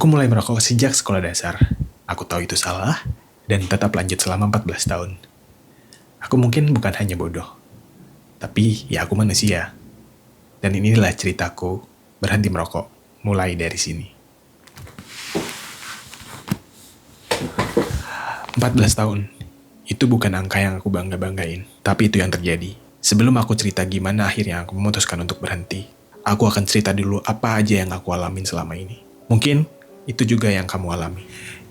Aku mulai merokok sejak sekolah dasar. Aku tahu itu salah, dan tetap lanjut selama 14 tahun. Aku mungkin bukan hanya bodoh, tapi ya aku manusia. Dan inilah ceritaku berhenti merokok, mulai dari sini. 14 tahun, itu bukan angka yang aku bangga-banggain, tapi itu yang terjadi. Sebelum aku cerita gimana akhirnya aku memutuskan untuk berhenti, aku akan cerita dulu apa aja yang aku alamin selama ini. Mungkin itu juga yang kamu alami.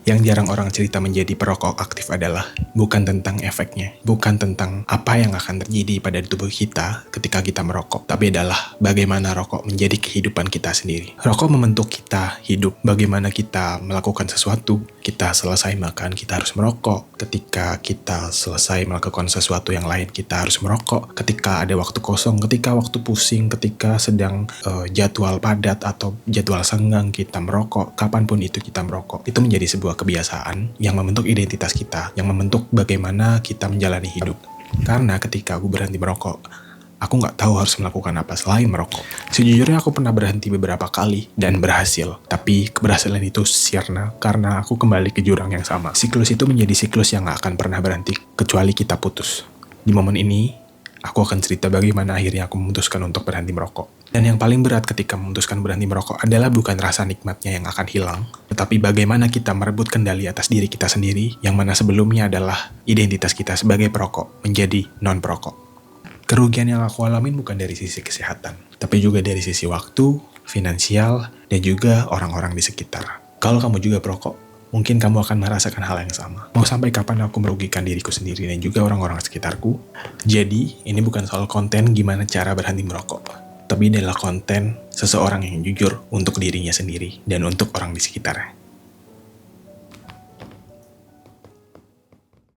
Yang jarang orang cerita menjadi perokok aktif adalah bukan tentang efeknya, bukan tentang apa yang akan terjadi pada tubuh kita ketika kita merokok, tapi adalah bagaimana rokok menjadi kehidupan kita sendiri. Rokok membentuk kita hidup, bagaimana kita melakukan sesuatu. Kita selesai makan, kita harus merokok. Ketika kita selesai melakukan sesuatu yang lain, kita harus merokok. Ketika ada waktu kosong, ketika waktu pusing, ketika sedang jadwal padat atau jadwal senggang, kita merokok. Kapanpun itu kita merokok. Itu menjadi sebuah kebiasaan yang membentuk identitas kita, yang membentuk bagaimana kita menjalani hidup. Karena ketika aku berhenti merokok, aku nggak tahu harus melakukan apa selain merokok. Sejujurnya aku pernah berhenti beberapa kali dan berhasil. Tapi keberhasilan itu sirna karena aku kembali ke jurang yang sama. Siklus itu menjadi siklus yang nggak akan pernah berhenti kecuali kita putus. Di momen ini, aku akan cerita bagaimana akhirnya aku memutuskan untuk berhenti merokok. Dan yang paling berat ketika memutuskan berhenti merokok adalah bukan rasa nikmatnya yang akan hilang, tetapi bagaimana kita merebut kendali atas diri kita sendiri, yang mana sebelumnya adalah identitas kita sebagai perokok menjadi non-perokok. Kerugian yang aku alamin bukan dari sisi kesehatan, tapi juga dari sisi waktu, finansial, dan juga orang-orang di sekitar. Kalau kamu juga perokok, mungkin kamu akan merasakan hal yang sama. Mau sampai kapan aku merugikan diriku sendiri dan juga orang-orang sekitarku? Jadi, ini bukan soal konten gimana cara berhenti merokok, tapi adalah konten seseorang yang jujur untuk dirinya sendiri dan untuk orang di sekitarnya.